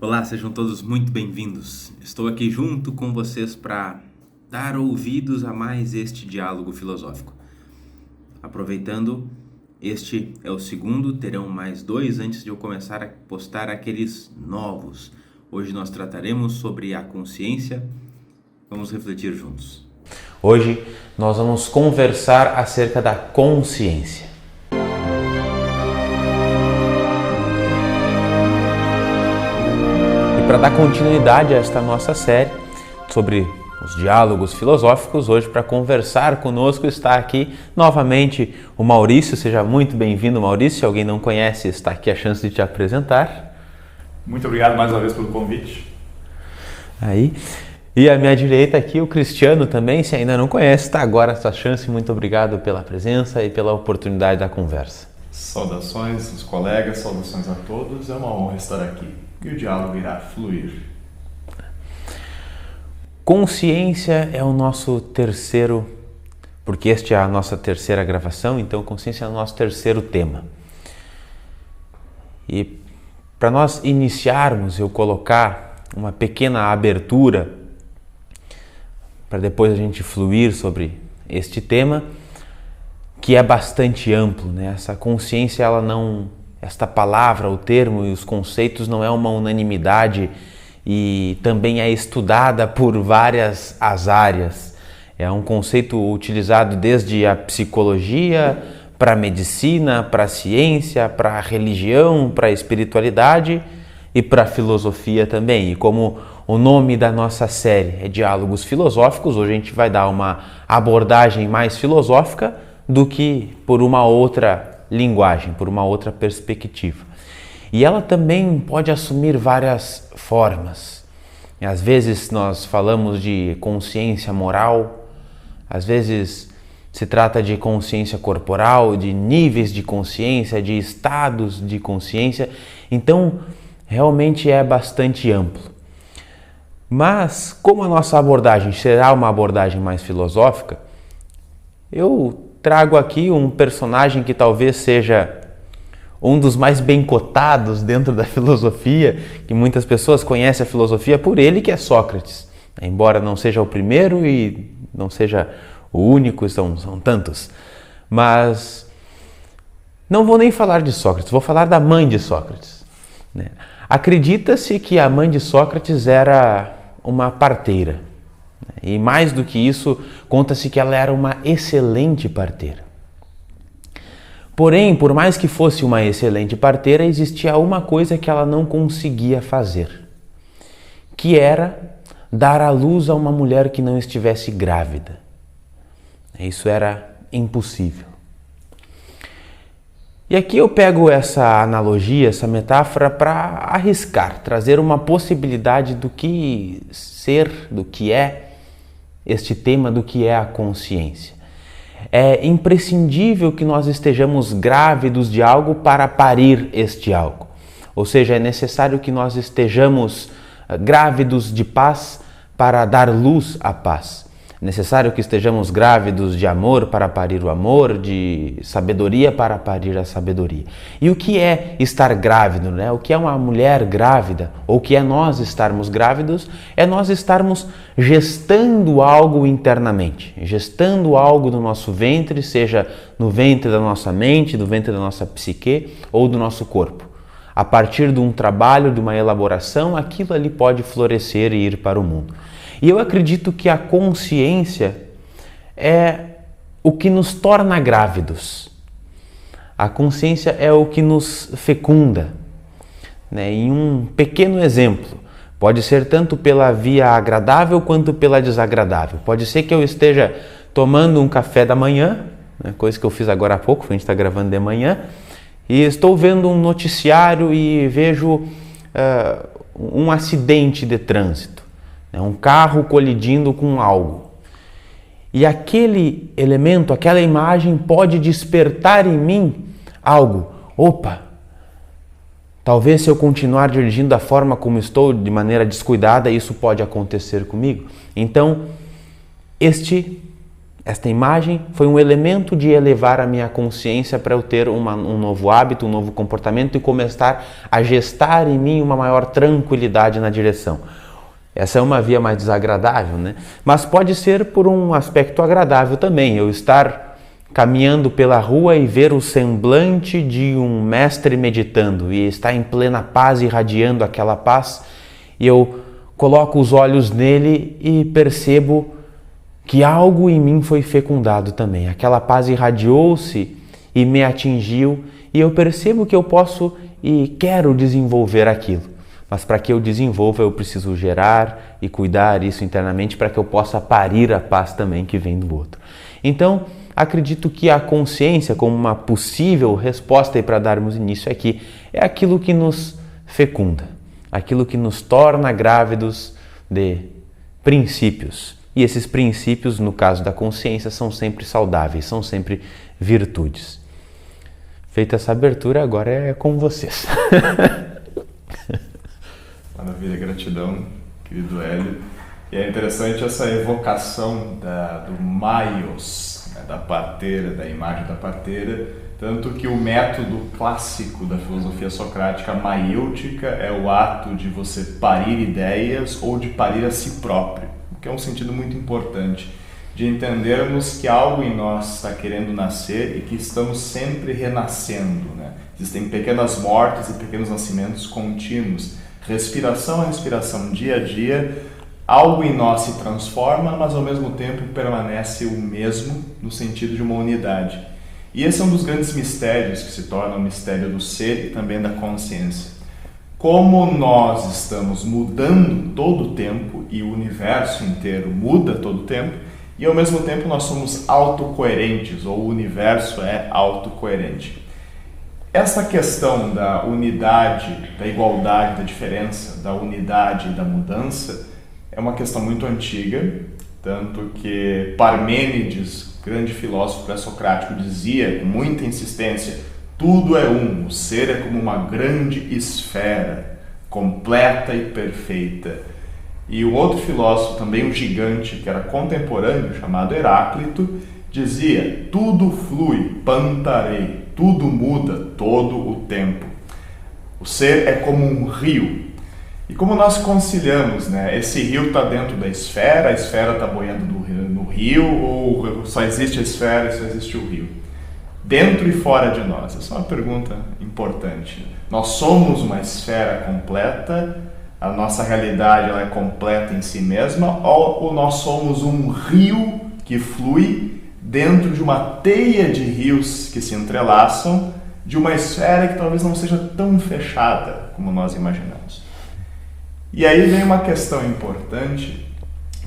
Olá, sejam todos muito bem-vindos. Estou aqui junto com vocês para dar ouvidos a mais este diálogo filosófico. Aproveitando, este é o segundo, terão mais 2 antes de eu começar a postar aqueles novos. Hoje nós trataremos sobre a consciência. Vamos refletir juntos. Hoje nós vamos conversar acerca da consciência. Para dar continuidade a esta nossa série sobre os diálogos filosóficos, hoje para conversar conosco está aqui novamente o Maurício. Seja muito bem-vindo, Maurício. Se alguém não conhece, está aqui a chance de te apresentar. Muito obrigado mais uma vez pelo convite. Aí. E à minha direita aqui o Cristiano também, se ainda não conhece, está agora a sua chance. Muito obrigado pela presença e pela oportunidade da conversa. Saudações aos colegas, saudações a todos. É uma honra estar aqui. E o diálogo irá fluir. Consciência é o nosso terceiro, porque esta é a nossa terceira gravação, então consciência é o nosso terceiro tema. E para nós iniciarmos, eu colocar uma pequena abertura, para depois a gente fluir sobre este tema, que é bastante amplo, né? Essa consciência, esta palavra, o termo e os conceitos não é uma unanimidade e também é estudada por várias as áreas. É um conceito utilizado desde a psicologia, para a medicina, para a ciência, para a religião, para a espiritualidade e para a filosofia também. E como o nome da nossa série é Diálogos Filosóficos, hoje a gente vai dar uma abordagem mais filosófica do que por uma outra linguagem, por uma outra perspectiva. E ela também pode assumir várias formas. E às vezes nós falamos de consciência moral, às vezes se trata de consciência corporal, de níveis de consciência, de estados de consciência. Então, realmente é bastante amplo. Mas, como a nossa abordagem será uma abordagem mais filosófica, eu trago aqui um personagem que talvez seja um dos mais bem cotados dentro da filosofia, que muitas pessoas conhecem a filosofia por ele, que é Sócrates. Embora não seja o primeiro e não seja o único, são tantos. Mas não vou nem falar de Sócrates, vou falar da mãe de Sócrates. Acredita-se que a mãe de Sócrates era uma parteira. E mais do que isso, conta-se que ela era uma excelente parteira. Porém, por mais que fosse uma excelente parteira, existia uma coisa que ela não conseguia fazer, que era dar à luz a uma mulher que não estivesse grávida. Isso era impossível. E aqui eu pego essa analogia, essa metáfora para arriscar, trazer uma possibilidade do que ser, do que é este tema, do que é a consciência. É imprescindível que nós estejamos grávidos de algo para parir este algo. Ou seja, é necessário que nós estejamos grávidos de paz para dar luz à paz. É necessário que estejamos grávidos de amor para parir o amor, de sabedoria para parir a sabedoria. E o que é estar grávido, né? O que é uma mulher grávida, ou o que é nós estarmos grávidos, é nós estarmos gestando algo internamente, gestando algo no nosso ventre, seja no ventre da nossa mente, do ventre da nossa psique ou do nosso corpo. A partir de um trabalho, de uma elaboração, aquilo ali pode florescer e ir para o mundo. E eu acredito que a consciência é o que nos torna grávidos. A consciência é o que nos fecunda. Em um pequeno exemplo, pode ser tanto pela via agradável quanto pela desagradável. Pode ser que eu esteja tomando um café da manhã, coisa que eu fiz agora há pouco, a gente está gravando de manhã, e estou vendo um noticiário e vejo um acidente de trânsito. Um carro colidindo com algo. E aquele elemento, aquela imagem pode despertar em mim algo. Opa! Talvez se eu continuar dirigindo da forma como estou, de maneira descuidada, isso pode acontecer comigo. Então, Esta imagem foi um elemento de elevar a minha consciência para eu ter um novo hábito, um novo comportamento e começar a gestar em mim uma maior tranquilidade na direção. Essa é uma via mais desagradável, né? Mas pode ser por um aspecto agradável também, eu estar caminhando pela rua e ver o semblante de um mestre meditando e estar em plena paz, irradiando aquela paz, e eu coloco os olhos nele e percebo que algo em mim foi fecundado também. Aquela paz irradiou-se e me atingiu, e eu percebo que eu posso e quero desenvolver aquilo. Mas para que eu desenvolva, eu preciso gerar e cuidar isso internamente para que eu possa parir a paz também que vem do outro. Então, acredito que a consciência, como uma possível resposta para darmos início aqui, é aquilo que nos fecunda, aquilo que nos torna grávidos de princípios. E esses princípios, no caso da consciência, são sempre saudáveis, são sempre virtudes. Feita essa abertura, agora é com vocês. Maravilha, gratidão, querido Hélio. E é interessante essa evocação do maios, né, da parteira, da imagem da parteira, tanto que o método clássico da filosofia socrática maiêutica é o ato de você parir ideias ou de parir a si próprio, que é um sentido muito importante, de entendermos que algo em nós está querendo nascer e que estamos sempre renascendo, né? Existem pequenas mortes e pequenos nascimentos contínuos, respiração a respiração, dia a dia, algo em nós se transforma, mas ao mesmo tempo permanece o mesmo no sentido de uma unidade. E esse é um dos grandes mistérios que se torna o mistério do ser e também da consciência. Como nós estamos mudando todo o tempo e o universo inteiro muda todo o tempo, e ao mesmo tempo nós somos autocoerentes, ou o universo é autocoerente. Essa questão da unidade, da igualdade, da diferença, da unidade e da mudança é uma questão muito antiga, tanto que Parmênides, grande filósofo pré-socrático, dizia com muita insistência: tudo é um, o ser é como uma grande esfera, completa e perfeita. E um outro filósofo, também um gigante, que era contemporâneo, chamado Heráclito, dizia: tudo flui, pantarei, tudo muda todo o tempo. O ser é como um rio. E como nós conciliamos, né? Esse rio está dentro da esfera, a esfera está boiando no rio, ou só existe a esfera e só existe o rio? Dentro e fora de nós? Essa é uma pergunta importante. Nós somos uma esfera completa, a nossa realidade ela é completa em si mesma, ou nós somos um rio que flui dentro de uma teia de rios que se entrelaçam, de uma esfera que talvez não seja tão fechada como nós imaginamos? E aí vem uma questão importante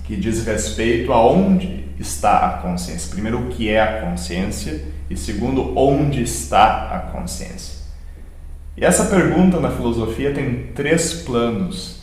que diz respeito a onde está a consciência. Primeiro, o que é a consciência, e segundo, onde está a consciência. E essa pergunta na filosofia tem 3 planos.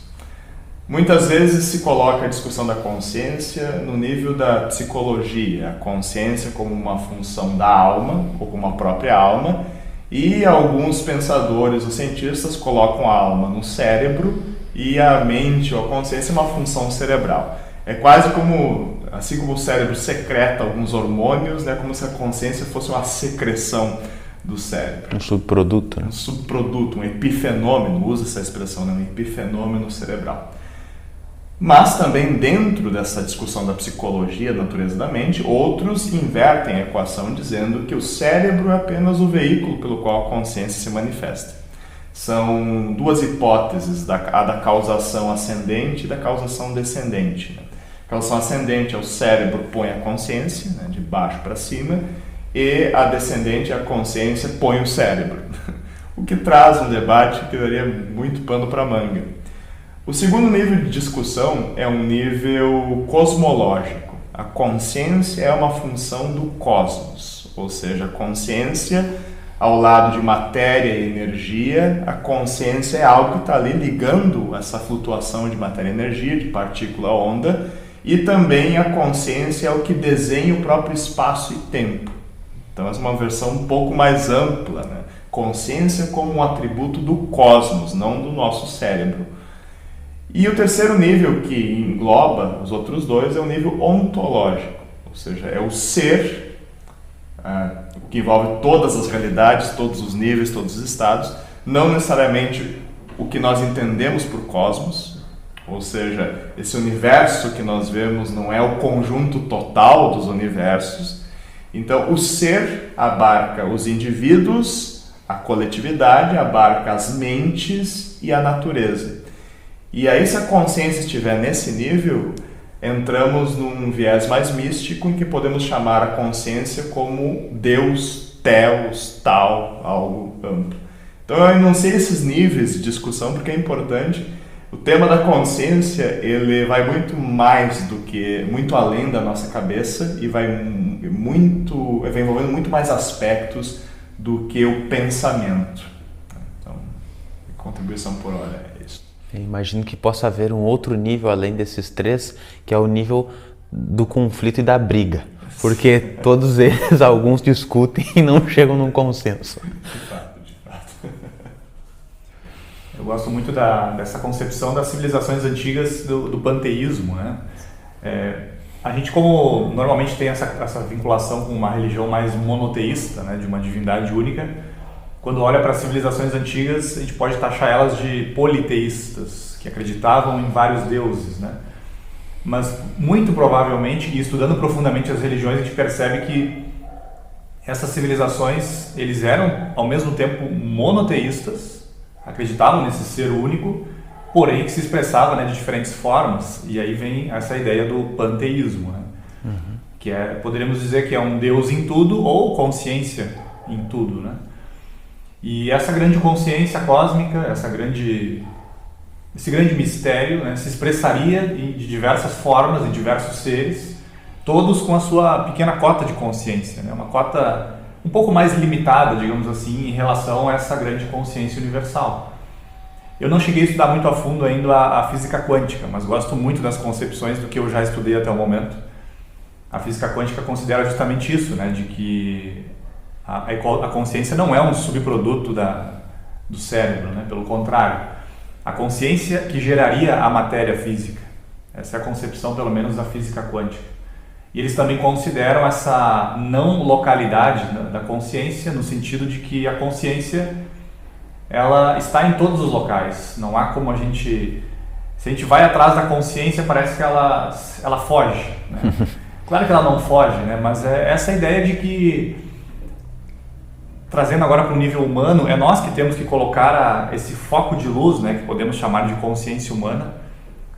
Muitas vezes se coloca a discussão da consciência no nível da psicologia, a consciência como uma função da alma, ou como a própria alma, e alguns pensadores ou cientistas colocam a alma no cérebro e a mente ou a consciência é uma função cerebral. É quase como, assim como o cérebro secreta alguns hormônios, né, como se a consciência fosse uma secreção do cérebro. Um subproduto. Né? Um subproduto, um epifenômeno, usa essa expressão, né, um epifenômeno cerebral. Mas também dentro dessa discussão da psicologia, da natureza da mente, outros invertem a equação dizendo que o cérebro é apenas o veículo pelo qual a consciência se manifesta. São 2 hipóteses, a da causação ascendente e da causação descendente. A causação ascendente é o cérebro põe a consciência, né, de baixo para cima, e a descendente é a consciência põe o cérebro. O que traz um debate que daria muito pano para manga. O segundo nível de discussão é um nível cosmológico. A consciência é uma função do cosmos, ou seja, a consciência, ao lado de matéria e energia, a consciência é algo que está ali ligando essa flutuação de matéria e energia, de partícula a onda, e também a consciência é o que desenha o próprio espaço e tempo. Então essa é uma versão um pouco mais ampla, né? Consciência como um atributo do cosmos, não do nosso cérebro. E o terceiro nível, que engloba os outros 2, é o nível ontológico, ou seja, é o ser, que envolve todas as realidades, todos os níveis, todos os estados, não necessariamente o que nós entendemos por cosmos, ou seja, esse universo que nós vemos não é o conjunto total dos universos. Então, o ser abarca os indivíduos, a coletividade, abarca as mentes e a natureza. E aí, se a consciência estiver nesse nível, entramos num viés mais místico em que podemos chamar a consciência como Deus, Theos, tal, algo amplo. Então eu enunciei esses níveis de discussão porque é importante. O tema da consciência, ele vai muito mais do que, muito além da nossa cabeça e vai envolvendo muito mais aspectos do que o pensamento. Então, contribuição por hora é isso. Eu imagino que possa haver um outro nível além desses três, que é o nível do conflito e da briga. Porque todos eles, alguns discutem e não chegam num consenso. De fato. Eu gosto muito dessa concepção das civilizações antigas do panteísmo, né? A gente, como normalmente tem essa vinculação com uma religião mais monoteísta, né, de uma divindade única, quando olha para as civilizações antigas, a gente pode taxar elas de politeístas, que acreditavam em vários deuses, né? Mas muito provavelmente, e estudando profundamente as religiões, a gente percebe que essas civilizações, eles eram ao mesmo tempo monoteístas, acreditavam nesse ser único, porém que se expressava, né, de diferentes formas. E aí vem essa ideia do panteísmo, né? Que poderíamos dizer que é um Deus em tudo ou consciência em tudo, né? E essa grande consciência cósmica, esse grande mistério, né, se expressaria de diversas formas, em diversos seres, todos com a sua pequena cota de consciência, né? Uma cota um pouco mais limitada, digamos assim, em relação a essa grande consciência universal. Eu não cheguei a estudar muito a fundo ainda a física quântica, mas gosto muito das concepções do que eu já estudei até o momento. A física quântica considera justamente isso, né, de que a consciência não é um subproduto do cérebro, né? Pelo contrário, a consciência que geraria a matéria física. Essa é a concepção, pelo menos, da física quântica. E eles também consideram essa não localidade da consciência, no sentido de que a consciência, ela está em todos os locais. Não há como se a gente vai atrás da consciência, parece que ela foge, né? Claro que ela não foge, né? Mas é essa ideia de que, trazendo agora para o nível humano, é nós que temos que colocar esse foco de luz, né, que podemos chamar de consciência humana.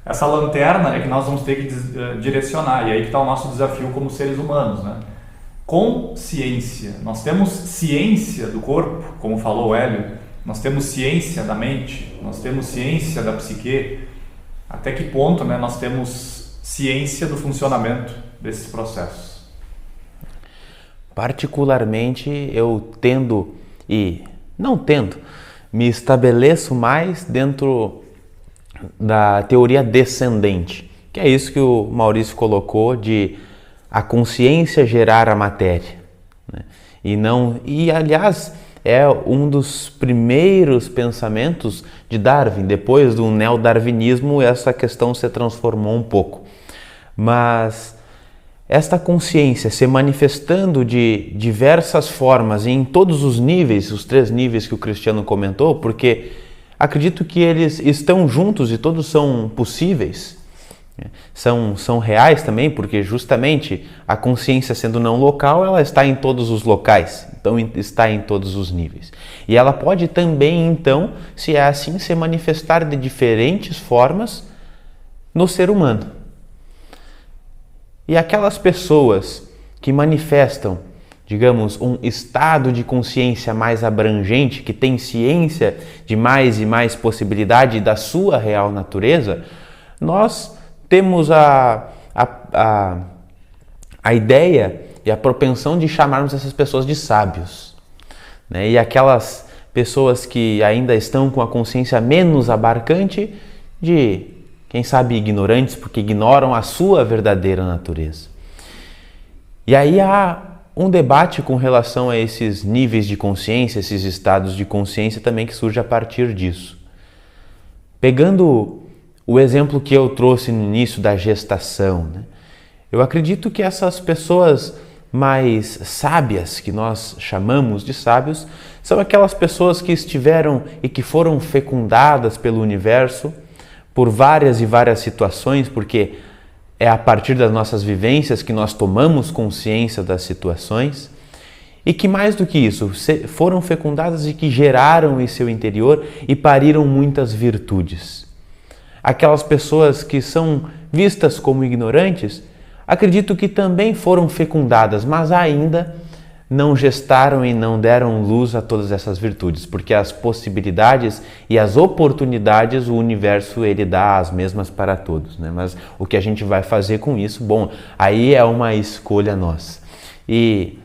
Essa lanterna é que nós vamos ter que direcionar, e aí que está o nosso desafio como seres humanos, né? Consciência. Nós temos ciência do corpo, como falou o Hélio, nós temos ciência da mente, nós temos ciência da psique. Até que ponto, né, nós temos ciência do funcionamento desses processos? Particularmente, me estabeleço mais dentro da teoria descendente, que é isso que o Maurício colocou, de a consciência gerar a matéria, né? Aliás, é um dos primeiros pensamentos de Darwin. Depois do neodarwinismo, essa questão se transformou um pouco. Mas esta consciência se manifestando de diversas formas em todos os níveis, os 3 níveis que o Cristiano comentou, porque acredito que eles estão juntos e todos são possíveis, são reais também, porque justamente a consciência, sendo não local, ela está em todos os locais, então está em todos os níveis. E ela pode também, então, se é assim, se manifestar de diferentes formas no ser humano. E aquelas pessoas que manifestam, digamos, um estado de consciência mais abrangente, que tem ciência de mais e mais possibilidade da sua real natureza, nós temos a ideia e a propensão de chamarmos essas pessoas de sábios, né? E aquelas pessoas que ainda estão com a consciência menos abarcante, de, quem sabe, ignorantes, porque ignoram a sua verdadeira natureza. E aí há um debate com relação a esses níveis de consciência, esses estados de consciência também, que surge a partir disso. Pegando o exemplo que eu trouxe no início da gestação, né? Eu acredito que essas pessoas mais sábias, que nós chamamos de sábios, são aquelas pessoas que estiveram e que foram fecundadas pelo universo por várias e várias situações, porque é a partir das nossas vivências que nós tomamos consciência das situações, e que mais do que isso, foram fecundadas e que geraram em seu interior e pariram muitas virtudes. Aquelas pessoas que são vistas como ignorantes, acredito que também foram fecundadas, mas ainda não gestaram e não deram luz a todas essas virtudes, porque as possibilidades e as oportunidades o universo ele dá as mesmas para todos, né? Mas o que a gente vai fazer com isso, bom, aí é uma escolha nossa. E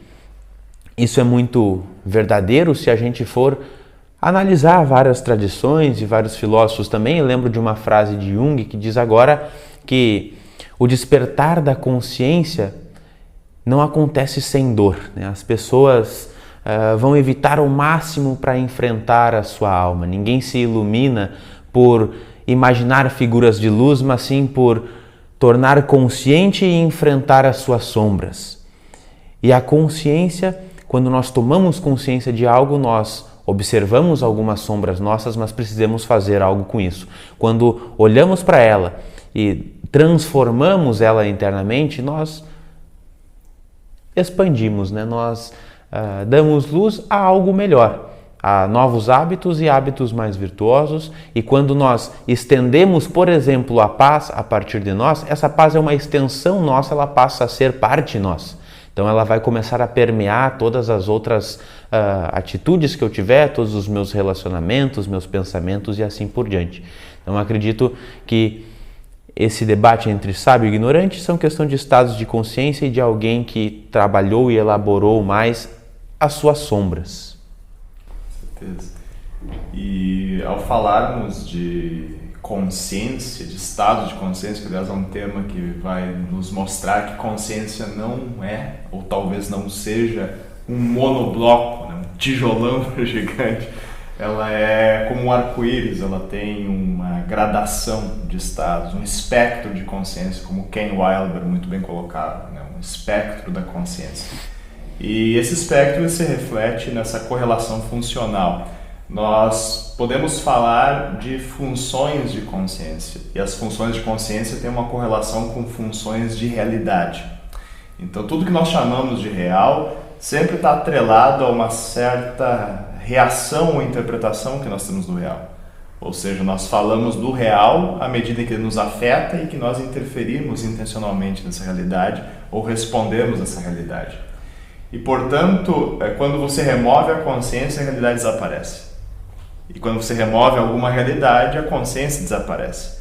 isso é muito verdadeiro se a gente for analisar várias tradições e vários filósofos também. Eu lembro de uma frase de Jung que diz agora que o despertar da consciência não acontece sem dor, né? As pessoas vão evitar ao máximo para enfrentar a sua alma. Ninguém se ilumina por imaginar figuras de luz, mas sim por tornar consciente e enfrentar as suas sombras. E a consciência, quando nós tomamos consciência de algo, nós observamos algumas sombras nossas, mas precisamos fazer algo com isso. Quando olhamos para ela e transformamos ela internamente, nós expandimos, né? Nós damos luz a algo melhor, a novos hábitos e hábitos mais virtuosos. E quando nós estendemos, por exemplo, a paz a partir de nós, essa paz é uma extensão nossa, ela passa a ser parte nossa. Então ela vai começar a permear todas as outras atitudes que eu tiver, todos os meus relacionamentos, meus pensamentos e assim por diante. Então acredito que esse debate entre sábio e ignorante são questão de estados de consciência e de alguém que trabalhou e elaborou mais as suas sombras. Com certeza. E ao falarmos de consciência, de estado de consciência, que aliás é um tema que vai nos mostrar que consciência não é, ou talvez não seja, um monobloco, né? Um tijolão gigante. Ela é como um arco-íris, ela tem uma gradação de estados, um espectro de consciência, como Ken Wilber muito bem colocado, né? Um espectro da consciência. E esse espectro se reflete nessa correlação funcional. Nós podemos falar de funções de consciência, e as funções de consciência têm uma correlação com funções de realidade. Então tudo que nós chamamos de real sempre está atrelado a uma certa reação ou interpretação que nós temos do real. Ou seja, nós falamos do real à medida que ele nos afeta e que nós interferimos intencionalmente nessa realidade ou respondemos a essa realidade. E, portanto, quando você remove a consciência, a realidade desaparece. E quando você remove alguma realidade, a consciência desaparece.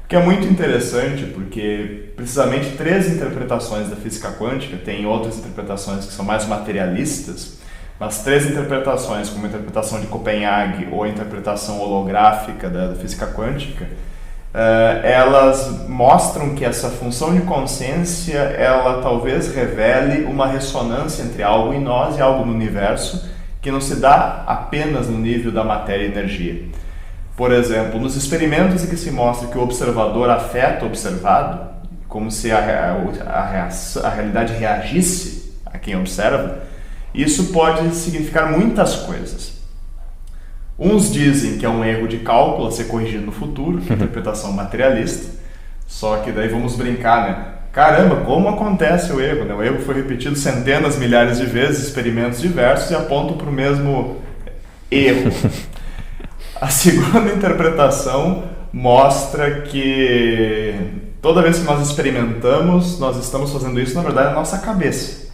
O que é muito interessante, porque precisamente 3 interpretações da física quântica, tem outras interpretações que são mais materialistas, mas 3 interpretações, como a interpretação de Copenhague ou a interpretação holográfica da física quântica, elas mostram que essa função de consciência, ela talvez revele uma ressonância entre algo em nós e algo no universo, que não se dá apenas no nível da matéria e energia. Por exemplo, nos experimentos em que se mostra que o observador afeta o observado, como se a realidade reagisse a quem observa, isso pode significar muitas coisas. Uns dizem que é um erro de cálculo a ser corrigido no futuro, que é a interpretação materialista, só que daí vamos brincar, né? Caramba, como acontece o erro, né? O erro foi repetido centenas, milhares de vezes, experimentos diversos e apontam para o mesmo erro. A segunda interpretação mostra que toda vez que nós experimentamos, nós estamos fazendo isso, na verdade, na nossa cabeça.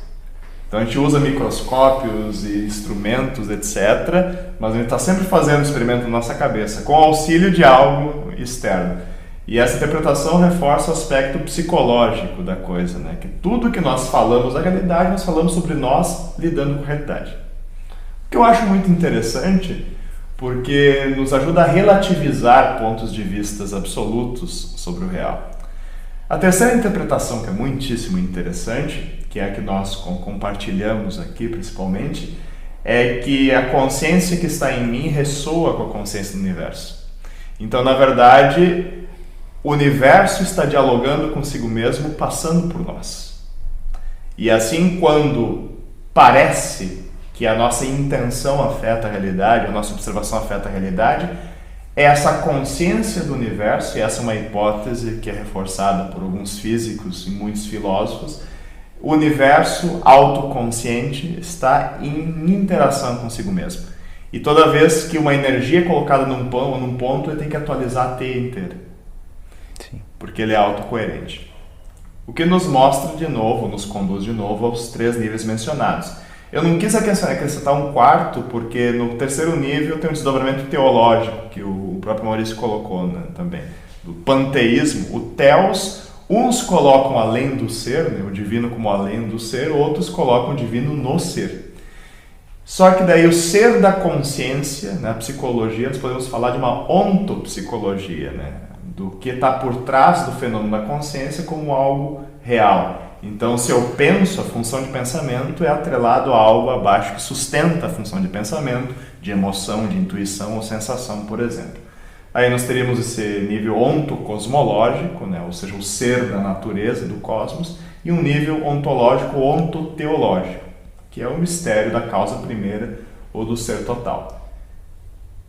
Então a gente usa microscópios e instrumentos, etc., mas a gente está sempre fazendo experimento na nossa cabeça, com auxílio de algo externo. E essa interpretação reforça o aspecto psicológico da coisa, né? Que tudo que nós falamos da realidade, nós falamos sobre nós lidando com a realidade. O que eu acho muito interessante, porque nos ajuda a relativizar pontos de vistas absolutos sobre o real. A terceira interpretação, que é muitíssimo interessante, que é a que nós compartilhamos aqui principalmente, é que a consciência que está em mim ressoa com a consciência do universo. Então, na verdade, o universo está dialogando consigo mesmo, passando por nós. E assim, quando parece que a nossa intenção afeta a realidade, a nossa observação afeta a realidade, essa consciência do universo, e essa é uma hipótese que é reforçada por alguns físicos e muitos filósofos, o universo autoconsciente está em interação consigo mesmo. E toda vez que uma energia é colocada num ponto, ele tem que atualizar a teia inteira. Sim. Porque ele é autocoerente. O que nos mostra de novo, nos conduz de novo aos 3 níveis mencionados. Eu não quis acrescentar um quarto, porque no terceiro nível tem um desdobramento teológico, que o próprio Maurício colocou, né, também. Do panteísmo, o Theos, uns colocam além do ser, né, o divino como além do ser, outros colocam o divino no ser. Só que daí o ser da consciência, na psicologia, nós podemos falar de uma ontopsicologia, né, do que está por trás do fenômeno da consciência como algo real. Então, se eu penso, a função de pensamento é atrelado a algo abaixo que sustenta a função de pensamento, de emoção, de intuição ou sensação, por exemplo. Aí nós teríamos esse nível ontocosmológico, né? Ou seja, o ser da natureza, do cosmos, e um nível ontológico, ontoteológico, que é o mistério da causa primeira ou do ser total.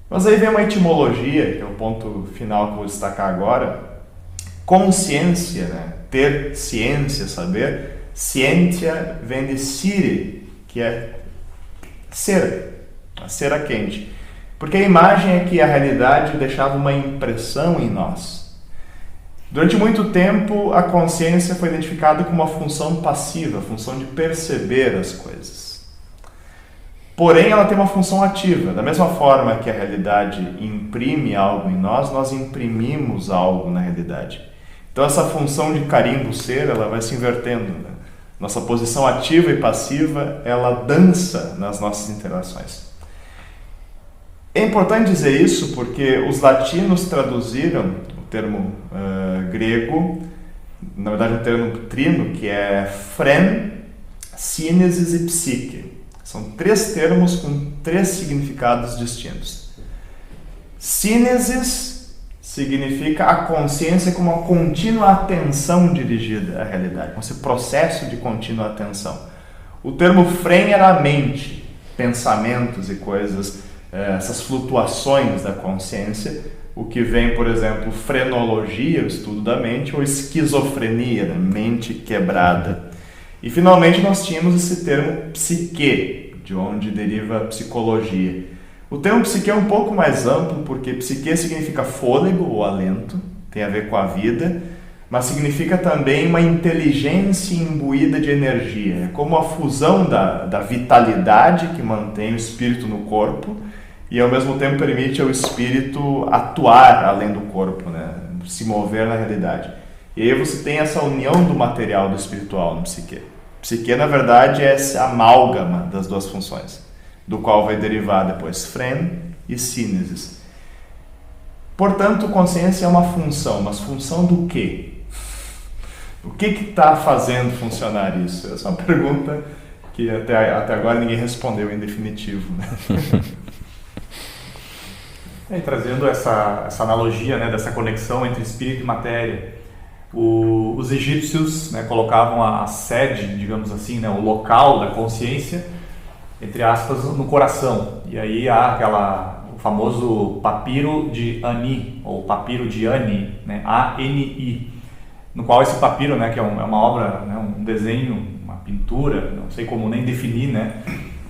Mas aí vem uma etimologia, que é o ponto final que eu vou destacar agora. Consciência, né? Ter ciência, saber. Scientia vem de sire, que é ser, a cera quente. Porque a imagem é que a realidade deixava uma impressão em nós. Durante muito tempo, a consciência foi identificada como uma função passiva, a função de perceber as coisas. Porém, ela tem uma função ativa. Da mesma forma que a realidade imprime algo em nós, nós imprimimos algo na realidade. Então, essa função de carimbo ser, ela vai se invertendo, né? Nossa posição ativa e passiva, ela dança nas nossas interações. É importante dizer isso porque os latinos traduziram o termo grego, na verdade um termo trino, que é phren, sínesis e psique. São 3 termos com 3 significados distintos. Sínesis significa a consciência como uma contínua atenção dirigida à realidade, como esse processo de contínua atenção. O termo phren era a mente, pensamentos e coisas, essas flutuações da consciência, o que vem, por exemplo, frenologia, o estudo da mente, ou esquizofrenia, né? Mente quebrada. E finalmente nós tínhamos esse termo psique, de onde deriva a psicologia. O termo psique é um pouco mais amplo, porque psique significa fôlego ou alento, tem a ver com a vida, mas significa também uma inteligência imbuída de energia. É como a fusão da vitalidade que mantém o espírito no corpo e ao mesmo tempo permite ao espírito atuar além do corpo, né? Se mover na realidade. E aí você tem essa união do material do espiritual no psique. Psique, na verdade, é essa amálgama das 2 funções, do qual vai derivar depois phren e sínesis. Portanto, consciência é uma função, mas função do quê? O que está fazendo funcionar isso? Essa é uma pergunta que até agora ninguém respondeu em definitivo, né? E trazendo essa analogia, né, dessa conexão entre espírito e matéria, os egípcios, né, colocavam a sede, digamos assim, né, o local da consciência, entre aspas, no coração. E aí há o famoso papiro de Ani, ou papiro de Ani, né, A-N-I, no qual esse papiro, né, que é uma obra, né, um desenho, uma pintura, não sei como nem definir, né,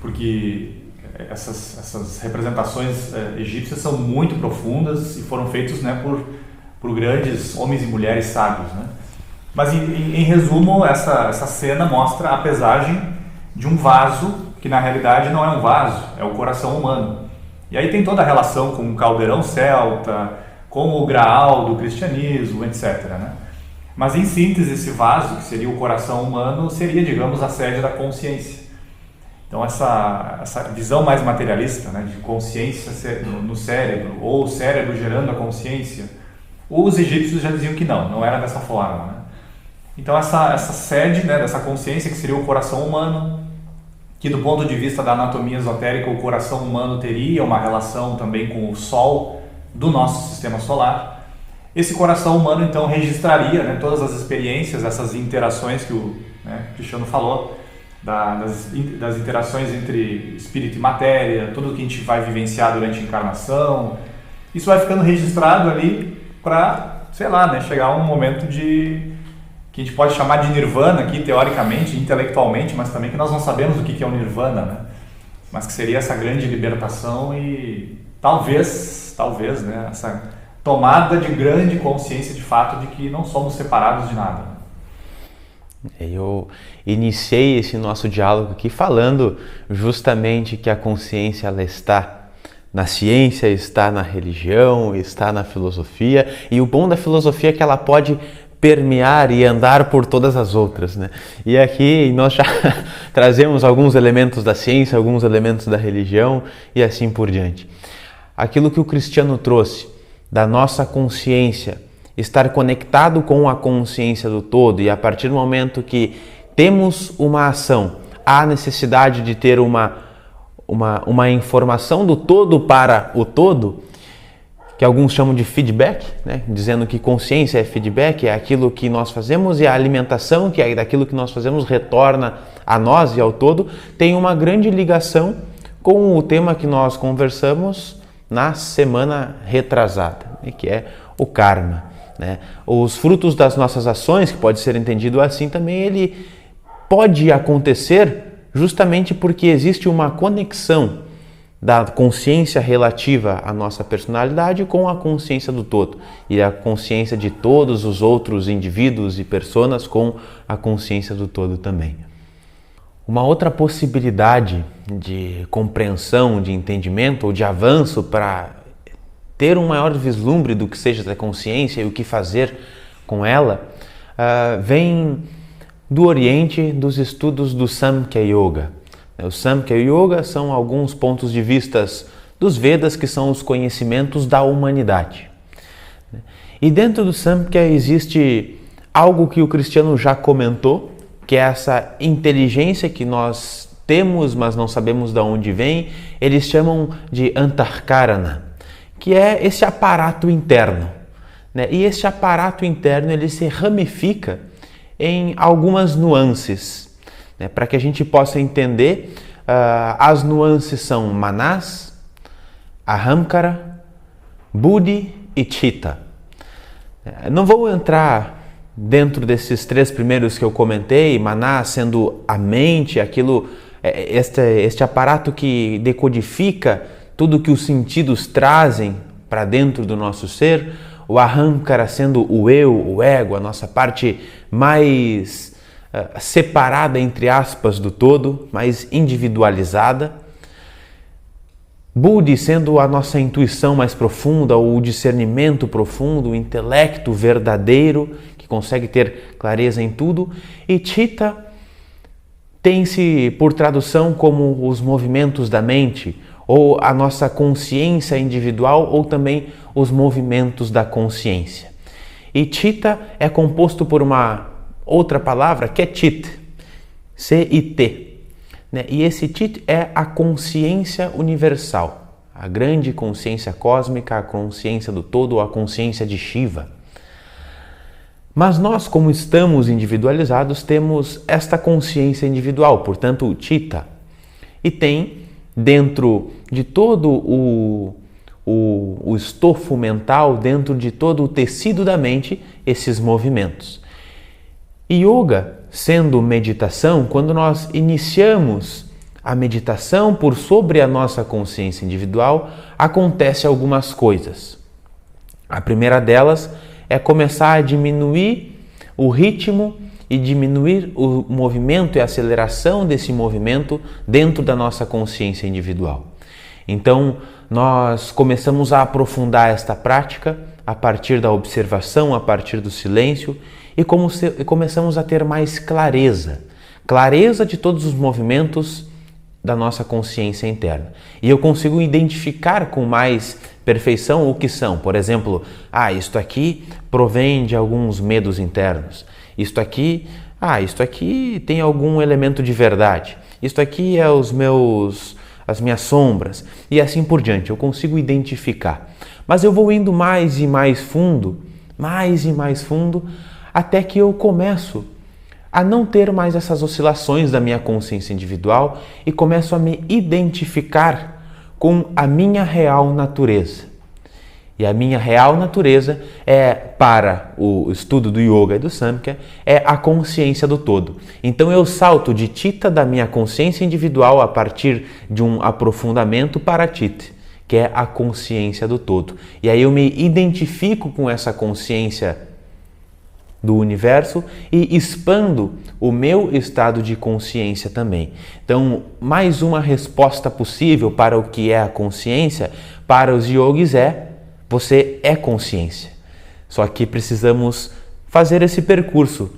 porque essas representações egípcias são muito profundas e foram feitos, né, por grandes homens e mulheres sábios, né? Mas em resumo, essa cena mostra a pesagem de um vaso que na realidade não é um vaso, é o coração humano. E aí tem toda a relação com o caldeirão celta, com o Graal do cristianismo, etc., né? Mas em síntese, esse vaso, que seria o coração humano, seria, digamos, a sede da consciência. Então essa visão mais materialista, né, de consciência no cérebro, ou o cérebro gerando a consciência, os egípcios já diziam que não era dessa forma, né? Então essa sede, né, dessa consciência, que seria o coração humano, que do ponto de vista da anatomia esotérica, o coração humano teria uma relação também com o Sol do nosso sistema solar, esse coração humano então registraria, né, todas as experiências, essas interações que o Cristiano falou, das interações entre espírito e matéria, tudo que a gente vai vivenciar durante a encarnação. Isso vai ficando registrado ali para, sei lá, né, chegar a um momento que a gente pode chamar de nirvana aqui, teoricamente, intelectualmente, mas também que nós não sabemos o que é o nirvana, né? Mas que seria essa grande libertação e talvez, né, essa tomada de grande consciência de fato de que não somos separados de nada. Eu iniciei esse nosso diálogo aqui falando justamente que a consciência ela está na ciência, está na religião, está na filosofia, e o bom da filosofia é que ela pode permear e andar por todas as outras, né? E aqui nós já trazemos alguns elementos da ciência, alguns elementos da religião e assim por diante. Aquilo que o Cristiano trouxe da nossa consciência estar conectado com a consciência do todo, e a partir do momento que temos uma ação, há necessidade de ter uma informação do todo para o todo, que alguns chamam de feedback, né? Dizendo que consciência é feedback, é aquilo que nós fazemos, e a alimentação, que é daquilo que nós fazemos, retorna a nós e ao todo, tem uma grande ligação com o tema que nós conversamos na semana retrasada, né? Que é o karma, né? Os frutos das nossas ações, que pode ser entendido assim também, ele pode acontecer justamente porque existe uma conexão da consciência relativa à nossa personalidade com a consciência do todo, e a consciência de todos os outros indivíduos e personas com a consciência do todo também. Uma outra possibilidade de compreensão, de entendimento ou de avanço para ter um maior vislumbre do que seja da consciência e o que fazer com ela, vem do Oriente, dos estudos do Samkhya Yoga. O Samkhya Yoga são alguns pontos de vista dos Vedas, que são os conhecimentos da humanidade. E dentro do Samkhya existe algo que o Cristiano já comentou, que é essa inteligência que nós temos, mas não sabemos de onde vem. Eles chamam de Antarkarana, que é esse aparato interno, né? E esse aparato interno ele se ramifica em algumas nuances, né? Para que a gente possa entender, as nuances são Manas, Ahamkara, Buddhi e Chitta. Não vou entrar dentro desses três primeiros que eu comentei, Manas sendo a mente, este aparato que decodifica tudo que os sentidos trazem para dentro do nosso ser, o Ahamkara sendo o eu, o ego, a nossa parte mais separada, entre aspas, do todo, mais individualizada. Buddhi sendo a nossa intuição mais profunda, o discernimento profundo, o intelecto verdadeiro, que consegue ter clareza em tudo. E Chitta tem-se por tradução como os movimentos da mente, ou a nossa consciência individual, ou também os movimentos da consciência. E Chitta é composto por uma outra palavra que é Chit, C-I-T, né? E esse Chit é a consciência universal, a grande consciência cósmica, a consciência do todo, a consciência de Shiva. Mas nós, como estamos individualizados, temos esta consciência individual, portanto o Chitta, e tem dentro de todo o estofo mental, dentro de todo o tecido da mente, esses movimentos. Yoga, sendo meditação, quando nós iniciamos a meditação por sobre a nossa consciência individual, acontece algumas coisas. A primeira delas é começar a diminuir o ritmo e diminuir o movimento e a aceleração desse movimento dentro da nossa consciência individual. Então, nós começamos a aprofundar esta prática a partir da observação, a partir do silêncio, e começamos a ter mais clareza de todos os movimentos da nossa consciência interna. E eu consigo identificar com mais perfeição o que são. Por exemplo, isto aqui provém de alguns medos internos. Isto aqui tem algum elemento de verdade. Isto aqui é as minhas sombras, e assim por diante. Eu consigo identificar. Mas eu vou indo mais e mais fundo mais e mais fundo, até que eu começo a não ter mais essas oscilações da minha consciência individual e começo a me identificar com a minha real natureza. E a minha real natureza para o estudo do Yoga e do Samkhya, é a consciência do todo. Então eu salto de Chitta, da minha consciência individual, a partir de um aprofundamento, para Chit, que é a consciência do todo. E aí eu me identifico com essa consciência do universo e expando o meu estado de consciência também. Então, mais uma resposta possível para o que é a consciência, para os yogis você é consciência. Só que precisamos fazer esse percurso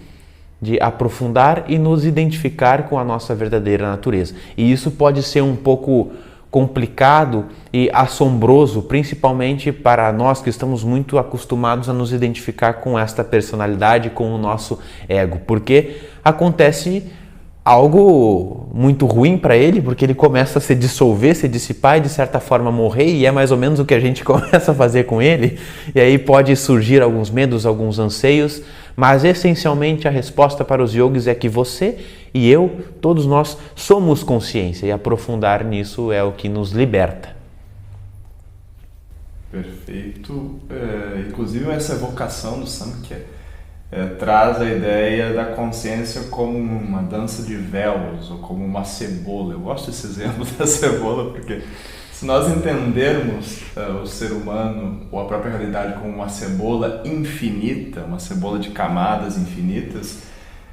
de aprofundar e nos identificar com a nossa verdadeira natureza. E isso pode ser um pouco complicado e assombroso, principalmente para nós que estamos muito acostumados a nos identificar com esta personalidade, com o nosso ego, porque acontece algo muito ruim para ele, porque ele começa a se dissolver, se dissipar e de certa forma morrer, e é mais ou menos o que a gente começa a fazer com ele, e aí pode surgir alguns medos, alguns anseios, mas essencialmente a resposta para os yogis é que você e eu, todos nós, somos consciência, e aprofundar nisso é o que nos liberta. Perfeito. Inclusive essa evocação do Samkhya traz a ideia da consciência como uma dança de véus ou como uma cebola. Eu gosto desse exemplo da cebola porque se nós entendermos o ser humano ou a própria realidade como uma cebola infinita, uma cebola de camadas infinitas,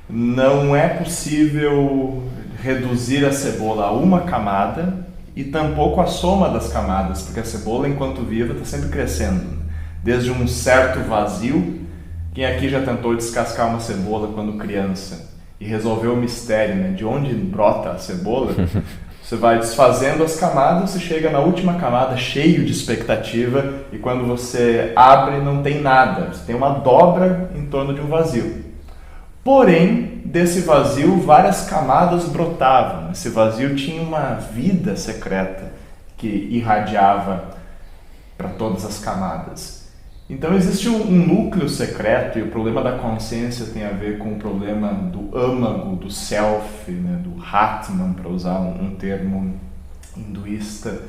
não é possível reduzir a cebola a uma camada e tampouco a soma das camadas, porque a cebola, enquanto viva, está sempre crescendo. Desde um certo vazio. Quem aqui já tentou descascar uma cebola quando criança e resolveu o mistério, né? De onde brota a cebola? Você vai desfazendo as camadas e chega na última camada cheio de expectativa e quando você abre não tem nada, você tem uma dobra em torno de um vazio. Porém, desse vazio várias camadas brotavam, esse vazio tinha uma vida secreta que irradiava para todas as camadas. Então existe um núcleo secreto e o problema da consciência tem a ver com o problema do âmago, do self, né, do Atman, para usar um termo hinduísta.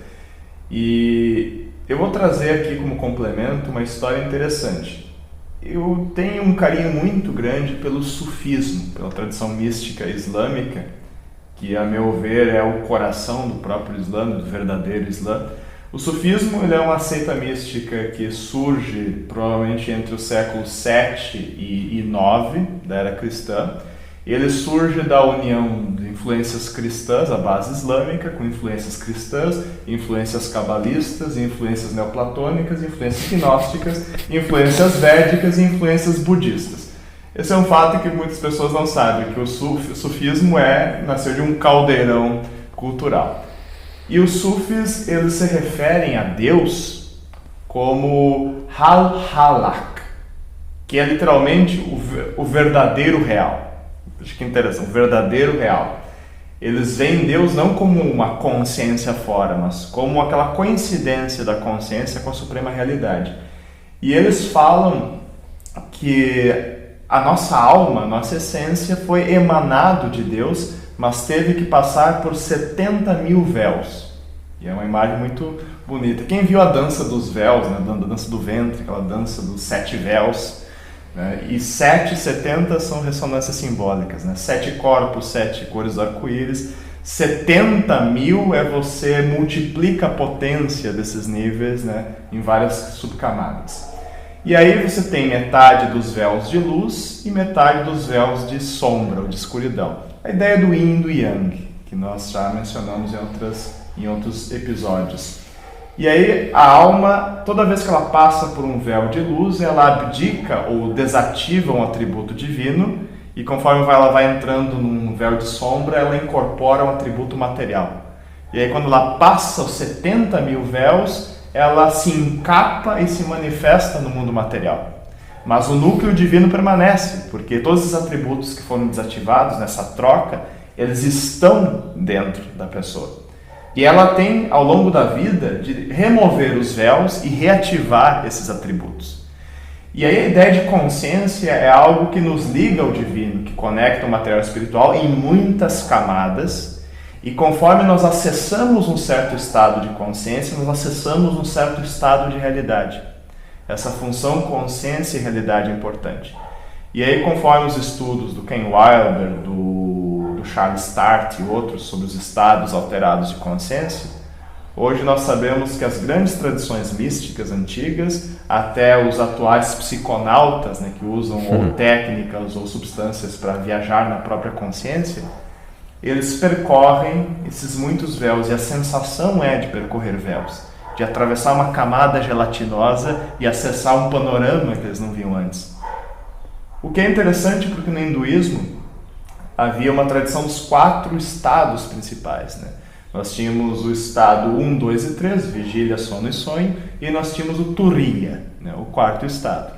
E eu vou trazer aqui como complemento uma história interessante. Eu tenho um carinho muito grande pelo sufismo, pela tradição mística islâmica, que a meu ver é o coração do próprio Islã, do verdadeiro Islã. O sufismo ele é uma seita mística que surge provavelmente entre os séculos 7 e 9 da era cristã. Ele surge da união de influências cristãs, a base islâmica, com influências cristãs, influências cabalistas, influências neoplatônicas, influências gnósticas, influências védicas e influências budistas. Esse é um fato que muitas pessoas não sabem, que o sufismo nasceu de um caldeirão cultural. E os sufis, eles se referem a Deus como Hal-Halak, que é literalmente o verdadeiro real. Acho que é interessante, o verdadeiro real. Eles veem Deus não como uma consciência fora, mas como aquela coincidência da consciência com a suprema realidade. E eles falam que a nossa alma, a nossa essência foi emanado de Deus, mas teve que passar por 70 mil véus. E é uma imagem muito bonita. Quem viu a dança dos véus, né? A dança do ventre, aquela dança dos 7 véus, né? E 7 e 70 são ressonâncias simbólicas, né? 7 corpos, 7 cores do arco-íris. 70 mil você multiplica a potência desses níveis, né? Em várias subcamadas. E aí você tem metade dos véus de luz e metade dos véus de sombra ou de escuridão. A ideia do yin e do yang, que nós já mencionamos em outros episódios. E aí a alma, toda vez que ela passa por um véu de luz, ela abdica ou desativa um atributo divino e conforme ela vai entrando num véu de sombra, ela incorpora um atributo material. E aí quando ela passa os 70 mil véus, ela se encapa e se manifesta no mundo material. Mas o núcleo divino permanece, porque todos os atributos que foram desativados nessa troca, eles estão dentro da pessoa. E ela tem, ao longo da vida, de remover os véus e reativar esses atributos. E aí a ideia de consciência é algo que nos liga ao divino, que conecta o material espiritual em muitas camadas, e conforme nós acessamos um certo estado de consciência, nós acessamos um certo estado de realidade. Essa função consciência e realidade é importante. E aí, conforme os estudos do Ken Wilber, do Charles Sturt e outros sobre os estados alterados de consciência, hoje nós sabemos que as grandes tradições místicas antigas, até os atuais psiconautas, né, que usam ou técnicas ou substâncias para viajar na própria consciência, eles percorrem esses muitos véus, e a sensação é de percorrer véus, de atravessar uma camada gelatinosa e acessar um panorama que eles não viam antes. O que é interessante porque no hinduísmo havia uma tradição dos 4 estados principais, né? Nós tínhamos o estado 1, 2 e 3, vigília, sono e sonho, e nós tínhamos o turiya, né, o 4º estado,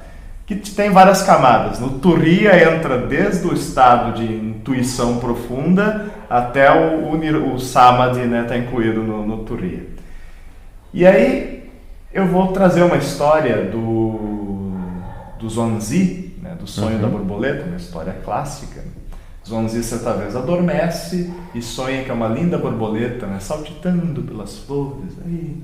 que tem várias camadas. No turiya entra desde o estado de intuição profunda até o samadhi, né, está incluído no turiya. E aí eu vou trazer uma história do Zhuangzi, né, do sonho da borboleta, uma história clássica. Zhuangzi certa vez adormece e sonha que é uma linda borboleta, né, saltitando pelas flores, aí,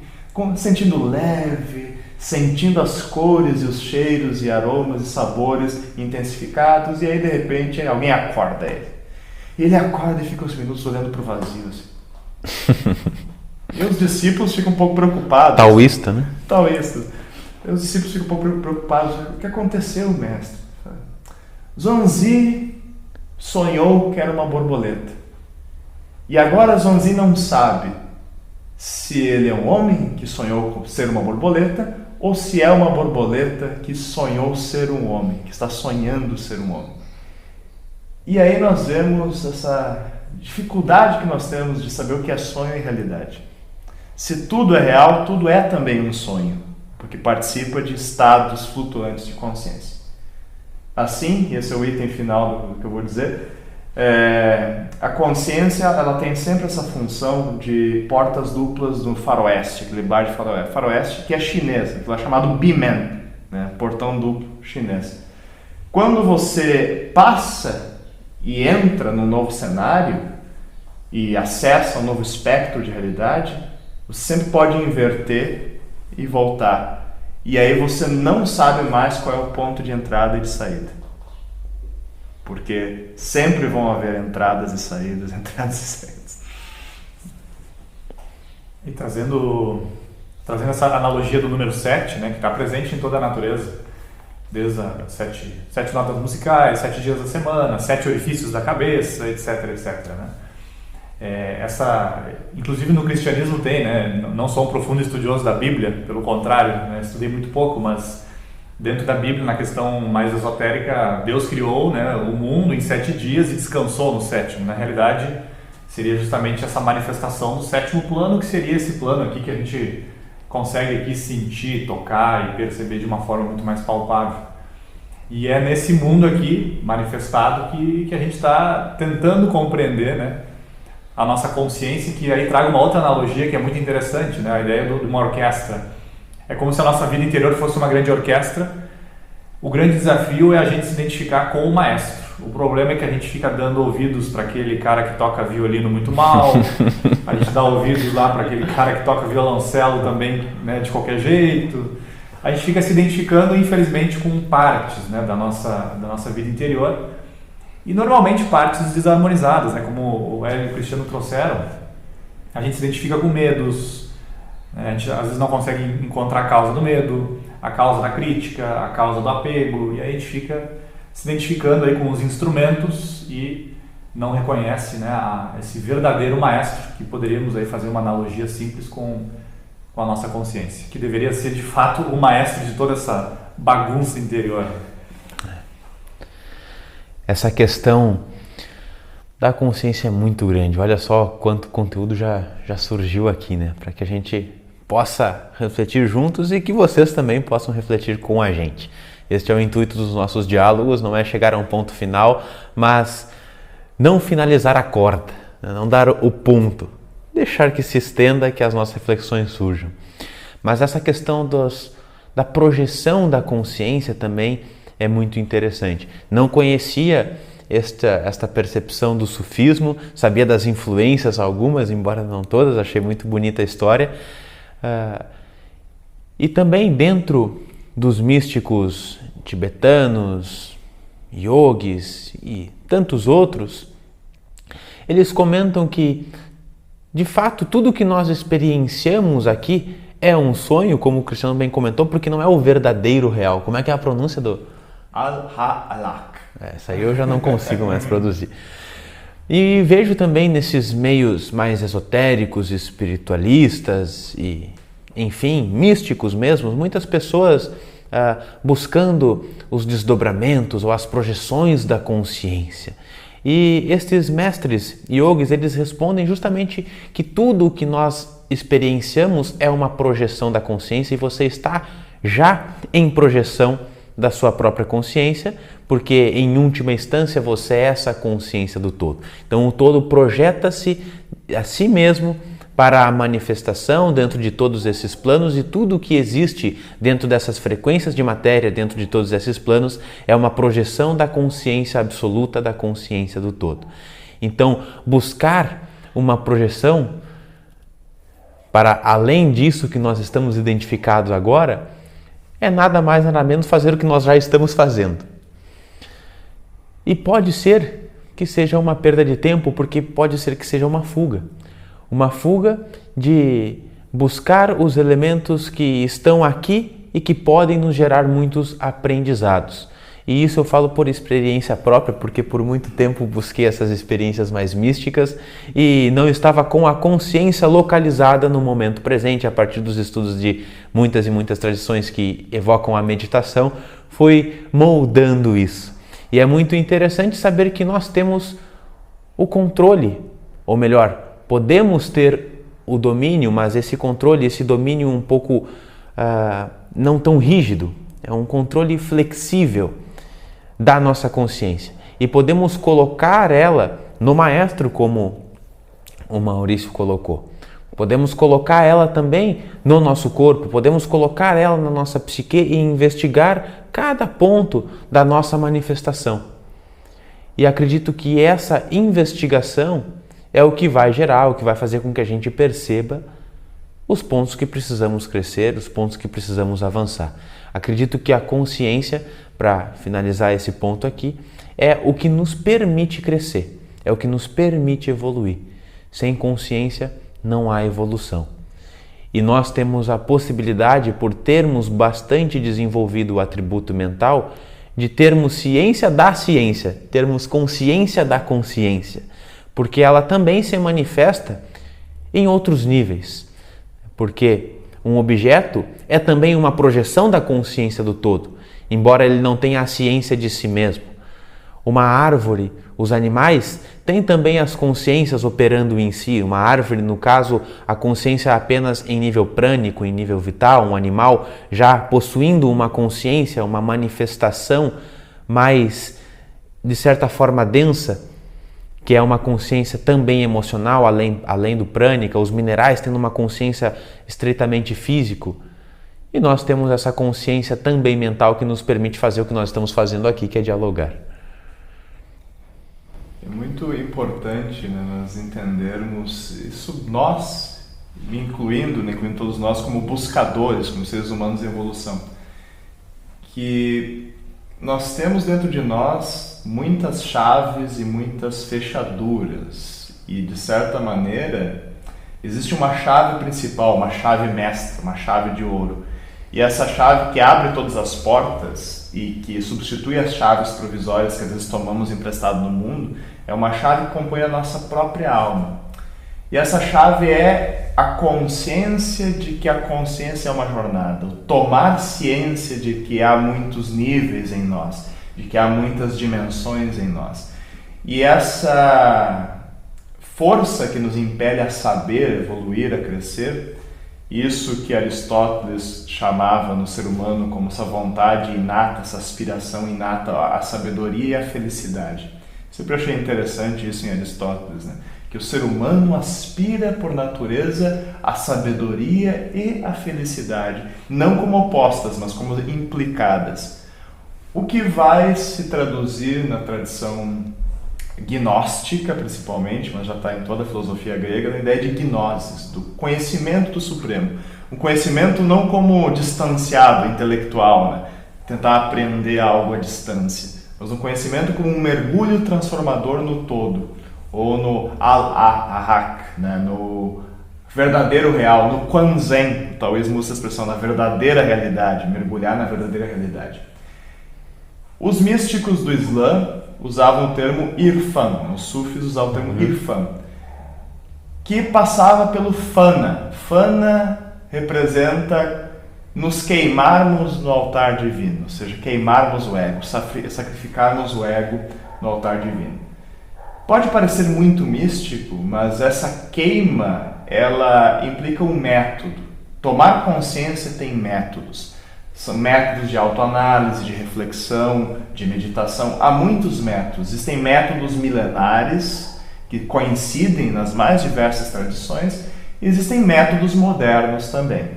sentindo leve, sentindo as cores e os cheiros e aromas e sabores intensificados, e aí de repente alguém acorda ele. E ele acorda e fica uns minutos olhando para o vazio. Assim. E os discípulos ficam um pouco preocupados. Taoísta, né? Taoísta. E os discípulos ficam um pouco preocupados. O que aconteceu, mestre? Zhuangzi sonhou que era uma borboleta. E agora Zhuangzi não sabe se ele é um homem que sonhou ser uma borboleta ou se é uma borboleta que sonhou ser um homem, que está sonhando ser um homem. E aí nós vemos essa dificuldade que nós temos de saber o que é sonho e realidade. Se tudo é real, tudo é também um sonho, porque participa de estados flutuantes de consciência. Assim, e esse é o item final do que eu vou dizer, a consciência ela tem sempre essa função de portas duplas do faroeste, aquele bar de faroeste que é chinês, que é chamado Bimen, né? Portão duplo chinês. Quando você passa e entra num novo cenário e acessa um novo espectro de realidade, você sempre pode inverter e voltar. E aí você não sabe mais qual é o ponto de entrada e de saída. Porque sempre vão haver entradas e saídas, entradas e saídas. E trazendo essa analogia do número 7, né, que está presente em toda a natureza, desde as 7 notas musicais, 7 dias da semana, 7 orifícios da cabeça, etc, etc, né? Inclusive no cristianismo tem, né? Não sou um profundo estudioso da Bíblia, pelo contrário, né? Estudei muito pouco, mas dentro da Bíblia, na questão mais esotérica, Deus criou, né, o mundo em 7 dias e descansou no 7º. Na realidade, seria justamente essa manifestação do 7º plano, que seria esse plano aqui que a gente consegue aqui sentir, tocar e perceber de uma forma muito mais palpável. E é nesse mundo aqui manifestado que a gente está tentando compreender, né, a nossa consciência, que aí traga uma outra analogia que é muito interessante, né? A ideia de uma orquestra. É como se a nossa vida interior fosse uma grande orquestra. O grande desafio é a gente se identificar com o maestro. O problema é que a gente fica dando ouvidos para aquele cara que toca violino muito mal, a gente dá ouvidos lá para aquele cara que toca violoncelo também, né, de qualquer jeito. A gente fica se identificando, infelizmente, com partes, né, da nossa vida interior. E normalmente partes desarmonizadas, né? Como o Hélio e o Cristiano trouxeram, a gente se identifica com medos, né? A gente às vezes não consegue encontrar a causa do medo, a causa da crítica, a causa do apego, e aí a gente fica se identificando aí com os instrumentos e não reconhece, né, esse verdadeiro maestro, que poderíamos aí fazer uma analogia simples com a nossa consciência, que deveria ser de fato o maestro de toda essa bagunça interior. Essa questão da consciência é muito grande. Olha só quanto conteúdo já surgiu aqui, né? Para que a gente possa refletir juntos e que vocês também possam refletir com a gente. Este é o intuito dos nossos diálogos, não é chegar a um ponto final, mas não finalizar a corda, não dar o ponto, deixar que se estenda, que as nossas reflexões surjam. Mas essa questão da projeção da consciência também é muito interessante. Não conhecia esta percepção do sufismo, sabia das influências algumas, embora não todas, achei muito bonita a história. E também dentro dos místicos tibetanos, yogis e tantos outros, eles comentam que, de fato, tudo que nós experienciamos aqui é um sonho, como o Cristiano bem comentou, porque não é o verdadeiro real. Como é que é a pronúncia do... Al-Ha-Alak. Essa aí eu já não consigo mais produzir. E vejo também nesses meios mais esotéricos, espiritualistas e, enfim, místicos mesmo, muitas pessoas buscando os desdobramentos ou as projeções da consciência. E estes mestres yogis, eles respondem justamente que tudo o que nós experienciamos é uma projeção da consciência e você está já em projeção da sua própria consciência, porque em última instância você é essa consciência do todo. Então o todo projeta-se a si mesmo para a manifestação dentro de todos esses planos, e tudo o que existe dentro dessas frequências de matéria, dentro de todos esses planos, é uma projeção da consciência absoluta, da consciência do todo. Então, buscar uma projeção para além disso que nós estamos identificados agora, é nada mais nada menos fazer o que nós já estamos fazendo. E pode ser que seja uma perda de tempo, porque pode ser que seja uma fuga. Uma fuga de buscar os elementos que estão aqui e que podem nos gerar muitos aprendizados. E isso eu falo por experiência própria, porque por muito tempo busquei essas experiências mais místicas e não estava com a consciência localizada no momento presente. A partir dos estudos de muitas e muitas tradições que evocam a meditação, fui moldando isso. E é muito interessante saber que nós temos o controle, ou melhor, podemos ter o domínio, mas esse controle, esse domínio um pouco não tão rígido, é um controle flexível da nossa consciência. E podemos colocar ela no maestro, como o Maurício colocou. Podemos colocar ela também no nosso corpo, podemos colocar ela na nossa psique e investigar cada ponto da nossa manifestação. E acredito que essa investigação é o que vai gerar, o que vai fazer com que a gente perceba os pontos que precisamos crescer, os pontos que precisamos avançar. Acredito que a consciência, para finalizar esse ponto aqui, é o que nos permite crescer, é o que nos permite evoluir. Sem consciência não há evolução. E nós temos a possibilidade, por termos bastante desenvolvido o atributo mental, de termos ciência da ciência, termos consciência da consciência, porque ela também se manifesta em outros níveis. Porque um objeto é também uma projeção da consciência do todo, embora ele não tenha a ciência de si mesmo. Uma árvore, os animais, têm também as consciências operando em si. Uma árvore, no caso, a consciência é apenas em nível prânico, em nível vital. Um animal já possuindo uma consciência, uma manifestação mais, de certa forma, densa, que é uma consciência também emocional, além do prânica. Os minerais tendo uma consciência estreitamente físico. E nós temos essa consciência também mental que nos permite fazer o que nós estamos fazendo aqui, que é dialogar. É muito importante, né, nós entendermos isso, nós, incluindo todos nós como buscadores, como seres humanos em evolução, que nós temos dentro de nós muitas chaves e muitas fechaduras, e de certa maneira existe uma chave principal, uma chave mestra, uma chave de ouro, e essa chave que abre todas as portas e que substitui as chaves provisórias que às vezes tomamos emprestado no mundo, é uma chave que compõe a nossa própria alma. E essa chave é a consciência de que a consciência é uma jornada, o tomar ciência de que há muitos níveis em nós, de que há muitas dimensões em nós. E essa força que nos impele a saber, evoluir, a crescer, isso que Aristóteles chamava no ser humano como essa vontade inata, essa aspiração inata à sabedoria e à felicidade. Sempre achei interessante isso em Aristóteles, né? que o ser humano aspira por natureza à sabedoria e à felicidade, não como opostas, mas como implicadas. O que vai se traduzir na tradição gnóstica, principalmente, mas já está em toda a filosofia grega, na ideia de gnosis, do conhecimento do Supremo. Um conhecimento não como distanciado, intelectual, né? Tentar aprender algo à distância, mas um conhecimento como um mergulho transformador no todo, ou no al-ahak, né? No verdadeiro real, no Kwanzen, o taoísmo usa a expressão na verdadeira realidade, mergulhar na verdadeira realidade. Os místicos do Islã usavam o termo irfan, os sufis usavam o termo irfan, que passava pelo fana. Fana representa nos queimarmos no altar divino, ou seja, queimarmos o ego, sacrificarmos o ego no altar divino. Pode parecer muito místico, mas essa queima, ela implica um método. Tomar consciência tem métodos. São métodos de autoanálise, de reflexão, de meditação. Há muitos métodos. Existem métodos milenares que coincidem nas mais diversas tradições. E existem métodos modernos também.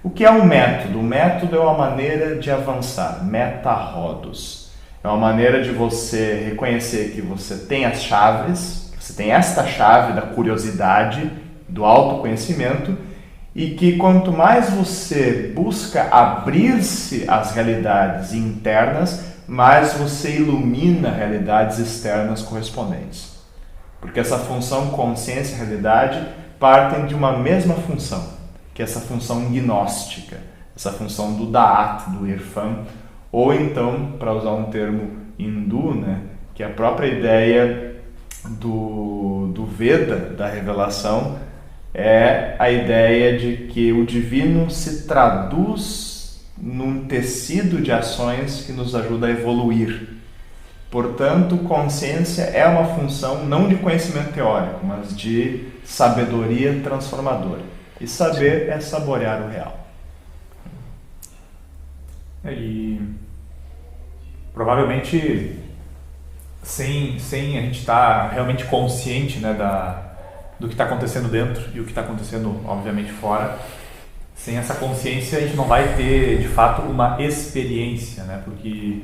O que é um método? O método é uma maneira de avançar, meta-rodos. É uma maneira de você reconhecer que você tem as chaves, que você tem esta chave da curiosidade, do autoconhecimento, e que quanto mais você busca abrir-se às realidades internas, mais você ilumina realidades externas correspondentes. Porque essa função consciência e realidade partem de uma mesma função, que é essa função gnóstica, essa função do Da'at, do Irfan, ou então, para usar um termo hindu, né, que é a própria ideia do Veda, da revelação, é a ideia de que o divino se traduz num tecido de ações que nos ajuda a evoluir. Portanto, consciência é uma função não de conhecimento teórico, mas de sabedoria transformadora. E saber é saborear o real. E provavelmente sem a gente estar realmente consciente, né, do que está acontecendo dentro e o que está acontecendo, obviamente, fora, sem essa consciência a gente não vai ter, de fato, uma experiência, né? Porque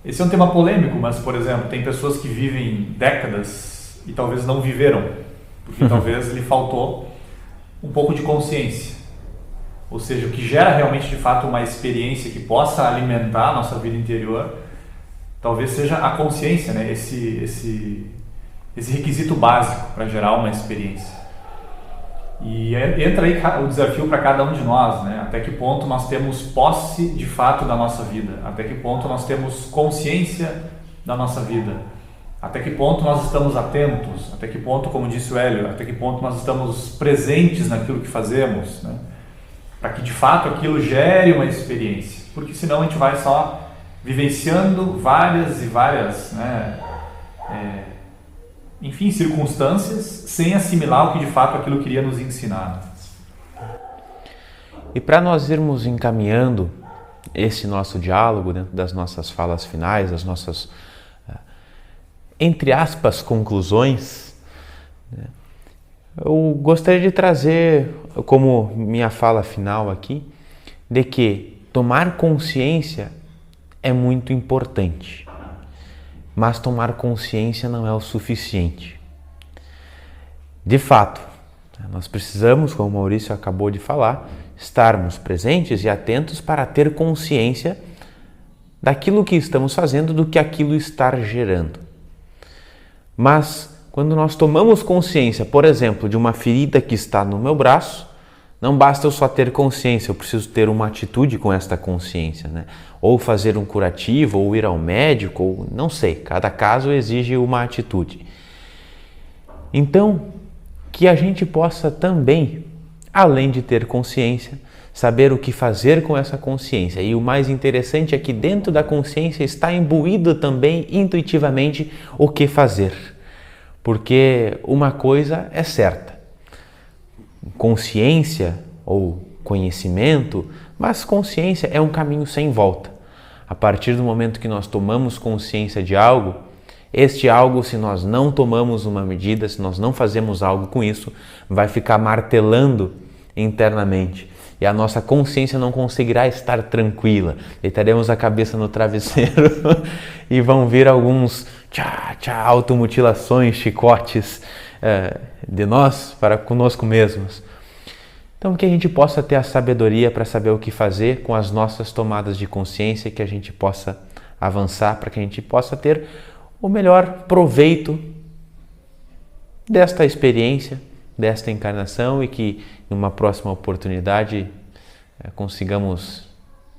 esse é um tema polêmico, mas, por exemplo, tem pessoas que vivem décadas e talvez não viveram, porque talvez lhe faltou um pouco de consciência. Ou seja, o que gera realmente, de fato, uma experiência que possa alimentar a nossa vida interior, talvez seja a consciência, né? Esse requisito básico para gerar uma experiência. E entra aí o desafio para cada um de nós, né? Até que ponto nós temos posse de fato da nossa vida, até que ponto nós temos consciência da nossa vida, até que ponto nós estamos atentos, até que ponto, como disse o Hélio, até que ponto nós estamos presentes naquilo que fazemos, né? Para que de fato aquilo gere uma experiência, porque senão a gente vai só vivenciando várias e várias, né, enfim, circunstâncias, sem assimilar o que de fato aquilo queria nos ensinar. E para nós irmos encaminhando esse nosso diálogo dentro das nossas falas finais, das nossas, entre aspas, conclusões, né, eu gostaria de trazer como minha fala final aqui, de que tomar consciência é muito importante. Mas tomar consciência não é o suficiente. De fato, nós precisamos, como o Maurício acabou de falar, estarmos presentes e atentos para ter consciência daquilo que estamos fazendo, do que aquilo está gerando. Mas, quando nós tomamos consciência, por exemplo, de uma ferida que está no meu braço, não basta eu só ter consciência, eu preciso ter uma atitude com esta consciência, né? Ou fazer um curativo, ou ir ao médico, ou não sei, cada caso exige uma atitude. Então, que a gente possa também, além de ter consciência, saber o que fazer com essa consciência. E o mais interessante é que dentro da consciência está imbuído também intuitivamente o que fazer. Porque uma coisa é certa, consciência ou conhecimento, mas consciência é um caminho sem volta. A partir do momento que nós tomamos consciência de algo, Este algo, se nós não tomamos uma medida, se nós não fazemos algo com isso, vai ficar martelando internamente. E a nossa consciência não conseguirá estar tranquila. Deitaremos a cabeça no travesseiro e vão vir alguns automutilações, chicotes de nós para conosco mesmos. Então, que a gente possa ter a sabedoria para saber o que fazer com as nossas tomadas de consciência, que a gente possa avançar, para que a gente possa ter o melhor proveito desta experiência, desta encarnação, e que em uma próxima oportunidade consigamos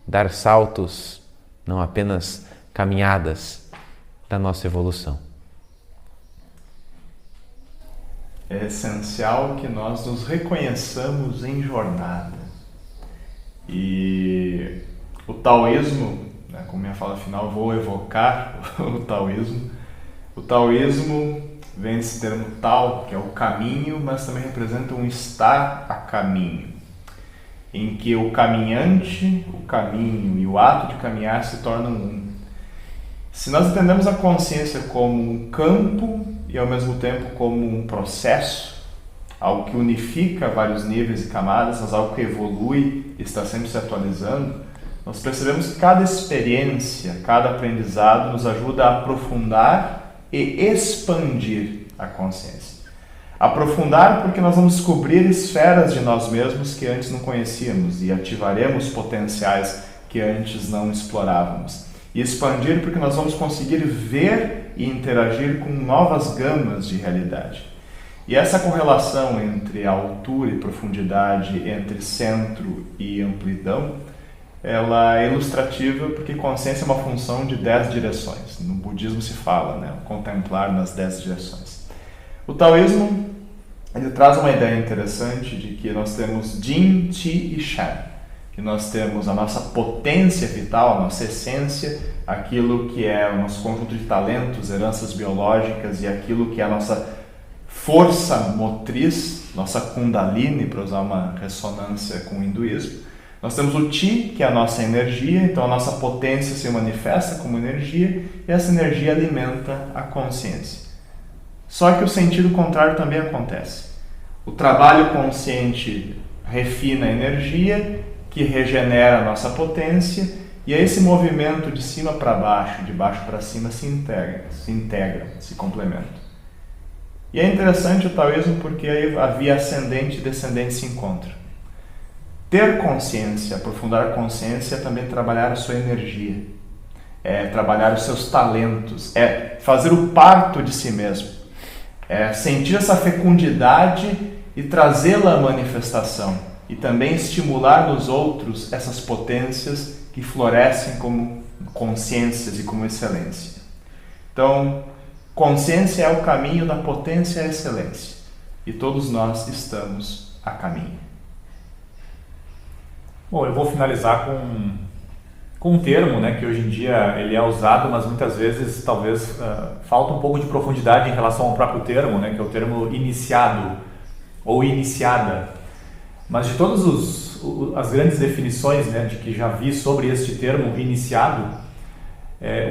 dar saltos, não apenas caminhadas da nossa evolução. É essencial que nós nos reconheçamos em jornada. E o taoísmo, como minha fala final, vou evocar o taoísmo. O taoísmo vem desse termo tao, que é o caminho, mas também representa um estar a caminho, em que o caminhante, o caminho e o ato de caminhar se tornam um. Se nós entendemos a consciência como um campo e ao mesmo tempo como um processo, algo que unifica vários níveis e camadas, mas algo que evolui e está sempre se atualizando, nós percebemos que cada experiência, cada aprendizado nos ajuda a aprofundar e expandir a consciência. Aprofundar porque nós vamos descobrir esferas de nós mesmos que antes não conhecíamos e ativaremos potenciais que antes não explorávamos. E expandir porque nós vamos conseguir ver e interagir com novas gamas de realidade. E essa correlação entre altura e profundidade, entre centro e amplidão, ela é ilustrativa porque consciência é uma função de 10 direções. No budismo se fala, contemplar nas 10 direções. O taoísmo ele traz uma ideia interessante de que nós temos Jin, Qi e Shan, que nós temos a nossa potência vital, a nossa essência, aquilo que é o nosso conjunto de talentos, heranças biológicas e aquilo que é a nossa força motriz, nossa Kundalini, para usar uma ressonância com o hinduísmo. Nós temos o Chi, que é a nossa energia, então a nossa potência se manifesta como energia e essa energia alimenta a consciência. Só que o sentido contrário também acontece. O trabalho consciente refina a energia, que regenera a nossa potência, e esse movimento de cima para baixo, de baixo para cima, se integra, se complementa. E é interessante o taoísmo porque aí a via ascendente e descendente se encontram. Ter consciência, aprofundar a consciência é também trabalhar a sua energia, é trabalhar os seus talentos, é fazer o parto de si mesmo, é sentir essa fecundidade e trazê-la à manifestação e também estimular nos outros essas potências que florescem como consciências e como excelência. Então, consciência é o caminho da potência à excelência e todos nós estamos a caminho. Bom, eu vou finalizar com um termo, que hoje em dia ele é usado, mas muitas vezes talvez falta um pouco de profundidade em relação ao próprio termo, que é o termo iniciado ou iniciada. Mas de todas as grandes definições de que já vi sobre este termo iniciado,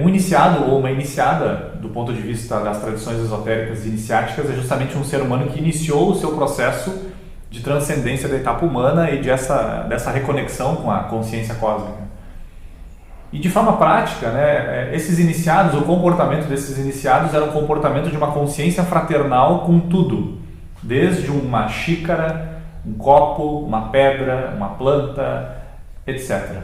um iniciado ou uma iniciada, do ponto de vista das tradições esotéricas e iniciáticas, é justamente um ser humano que iniciou o seu processo de transcendência da etapa humana e dessa reconexão com a consciência cósmica. E de forma prática, esses iniciados, o comportamento desses iniciados era um comportamento de uma consciência fraternal com tudo, desde uma xícara, um copo, uma pedra, uma planta, etc.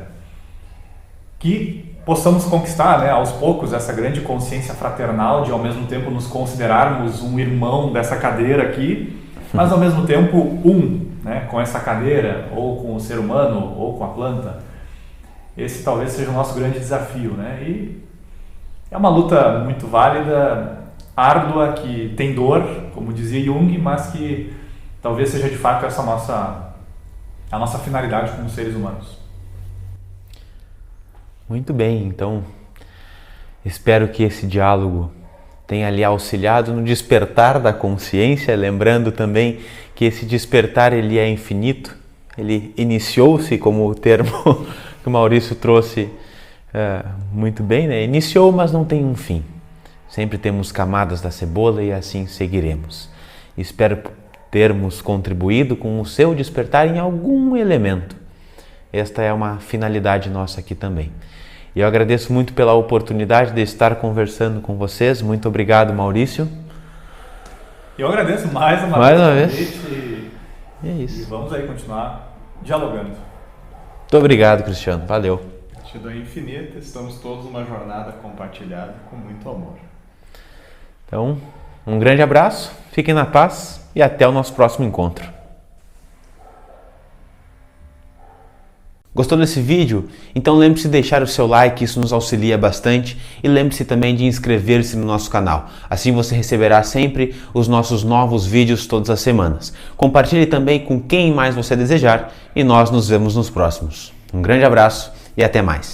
Que possamos conquistar aos poucos essa grande consciência fraternal de ao mesmo tempo nos considerarmos um irmão dessa cadeira aqui, mas ao mesmo tempo com essa cadeira, ou com o ser humano, ou com a planta. Esse talvez seja o nosso grande desafio, E é uma luta muito válida, árdua, que tem dor, como dizia Jung, mas que talvez seja de fato essa a nossa finalidade como seres humanos. Muito bem, então espero que esse diálogo tenha lhe auxiliado no despertar da consciência, lembrando também que esse despertar ele é infinito, ele iniciou-se, como o termo que o Maurício trouxe muito bem, iniciou, mas não tem um fim. Sempre temos camadas da cebola e assim seguiremos. Espero termos contribuído com o seu despertar em algum elemento. Esta é uma finalidade nossa aqui também. E eu agradeço muito pela oportunidade de estar conversando com vocês. Muito obrigado, Maurício. Eu agradeço mais uma vez. E é isso. E vamos aí continuar dialogando. Muito obrigado, Cristiano. Valeu. Gratidão infinita. Estamos todos numa jornada compartilhada com muito amor. Então, um grande abraço, fiquem na paz e até o nosso próximo encontro. Gostou desse vídeo? Então lembre-se de deixar o seu like, isso nos auxilia bastante, e lembre-se também de inscrever-se no nosso canal. Assim você receberá sempre os nossos novos vídeos todas as semanas. Compartilhe também com quem mais você desejar e nós nos vemos nos próximos. Um grande abraço e até mais.